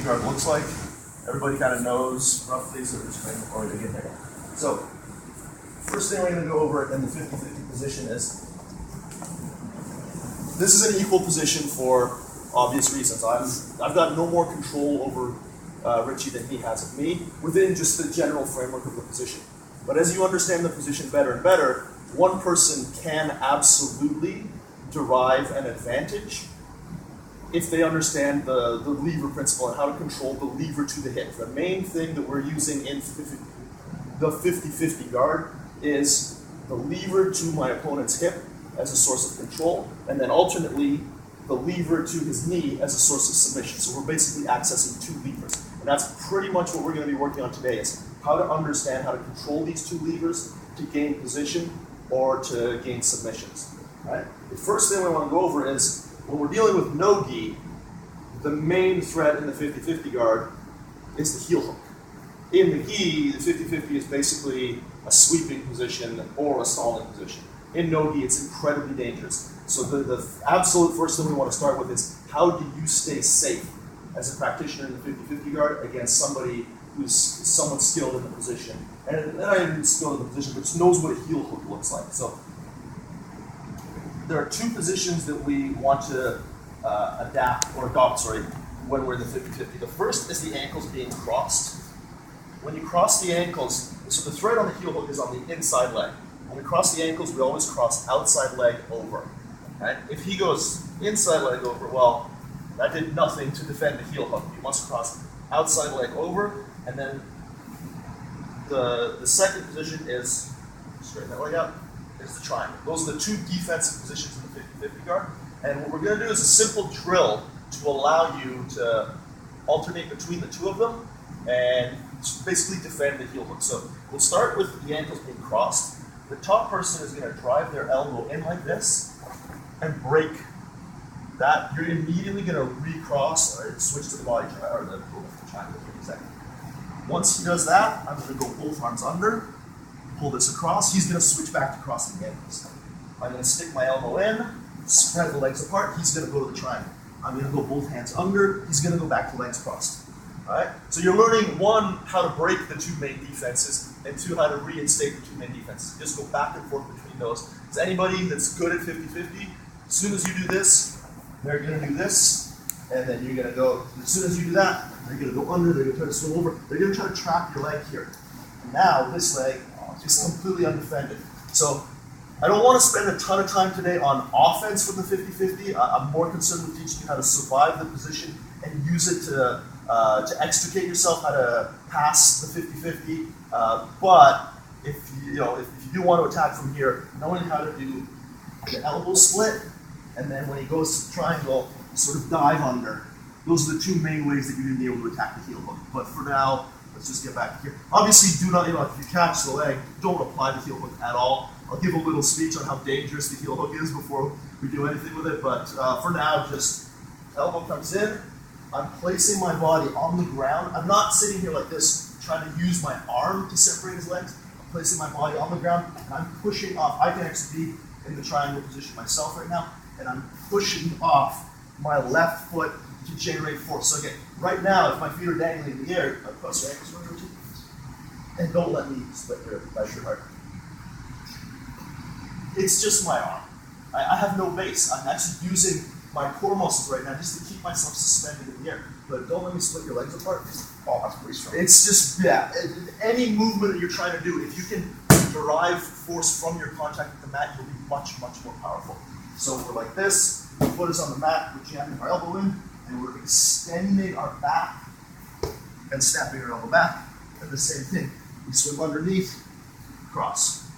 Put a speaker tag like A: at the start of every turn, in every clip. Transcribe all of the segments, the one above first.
A: guard looks like. Everybody kind of knows roughly, so we're just going to already get there. So, first thing we're going to go over in the 50-50 position is, this is an equal position for obvious reasons. I've got no more control over Richie than he has of me within just the general framework of the position. But as you understand the position better and better, one person can absolutely derive an advantage if they understand the lever principle and how to control the lever to the hip. The main thing that we're using in the 50-50 guard is the lever to my opponent's hip as a source of control, and then alternately the lever to his knee as a source of submission. So we're basically accessing two levers. And that's pretty much what we're going to be working on today, is how to understand how to control these two levers to gain position or to gain submissions. Right? The first thing we want to go over is, when we're dealing with no gi, the main threat in the 50-50 guard is the heel hook. In the gi, the 50-50 is basically a sweeping position or a stalling position. In no gi, it's incredibly dangerous. So the absolute first thing we want to start with is, how do you stay safe as a practitioner in the 50-50 guard against somebody who's somewhat skilled in the position? And not even skilled in the position, but just knows what a heel hook looks like. So there are two positions that we want to adopt when we're in the 50-50. The first is the ankles being crossed. When you cross the ankles, so the thread on the heel hook is on the inside leg. When we cross the ankles, we always cross outside leg over. Right? If he goes inside leg over, well, that did nothing to defend the heel hook. You must cross outside leg over, and then the second position is, straighten that leg out, is the triangle. Those are the two defensive positions in the 50-50 guard. And what we're going to do is a simple drill to allow you to alternate between the two of them and basically defend the heel hook. So we'll start with the ankles being crossed. The top person is going to drive their elbow in like this and break that. You're immediately going to recross or switch to the body or the triangle for a second. Once he does that, I'm going to go both arms under, pull this across. He's going to switch back to crossing the ankles. I'm going to stick my elbow in, spread the legs apart. He's going to go to the triangle. I'm going to go both hands under. He's going to go back to legs crossed. All right? So you're learning, one, how to break the two main defenses, and two, how to reinstate the two main defenses. Just go back and forth between those. Is anybody that's good at 50-50, as soon as you do this, they're going to do this, and then you're going to go, as soon as you do that, they're going to go under, they're going to try to swing over, they're going to try to trap your leg here. Now, this leg is completely undefended. So, I don't want to spend a ton of time today on offense from the 50-50. I'm more concerned with teaching you how to survive the position and use it to extricate yourself, how to pass the 50-50. But if you do want to attack from here, knowing how to do the elbow split, and then when he goes to the triangle, sort of dive under. Those are the two main ways that you're going to be able to attack the heel hook. But for now, let's just get back here. Obviously, do not, if you catch the leg, don't apply the heel hook at all. I'll give a little speech on how dangerous the heel hook is before we do anything with it. But for now, just elbow comes in. I'm placing my body on the ground. I'm not sitting here like this, trying to use my arm to separate his legs. I'm placing my body on the ground, and I'm pushing off. I can actually be in the triangle position myself right now, and I'm pushing off my left foot to generate force. So again, right now, if my feet are dangling in the air, I cross your ankles, and don't let me split your heart. It's just my arm. I have no base. I'm actually using my core muscles right now just to keep myself suspended in the air. But don't let me split your legs apart.
B: Oh, that's pretty strong.
A: It's just, any movement that you're trying to do, if you can derive force from your contact with the mat, you'll be much, much more powerful. So we're like this, the foot is on the mat, we're jamming our elbow in, and we're extending our back and snapping our elbow back. And the same thing, we swim underneath, cross.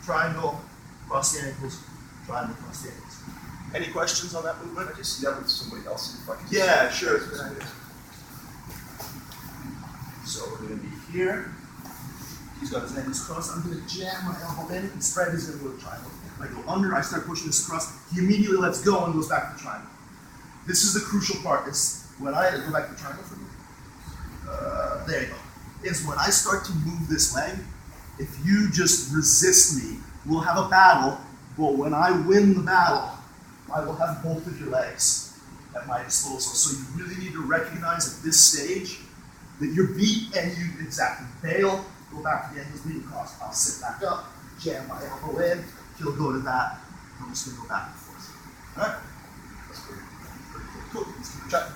A: Triangle, cross the ankles, triangle, cross the ankles. Any questions on that movement?
B: I just see that with somebody else. If I can
A: Yeah, sure. So we're going to be here. He's got his ankles crossed. I'm going to jam my elbow in and spread. He's going to go to triangle. I go under, I start pushing this across. He immediately lets go and goes back to triangle. This is the crucial part. It's when I go back to triangle for me. There you go. It's when I start to move this leg, if you just resist me, we'll have a battle, but when I win the battle, I will have both of your legs. at my disposal. So you really need to recognize at this stage that you're beat and you exactly bail, go back to the ankles beating cross. I'll sit back up, jam my elbow in, he'll go to that, I'm just gonna go back and forth. All right? That's pretty cool. Let's keep it chatting.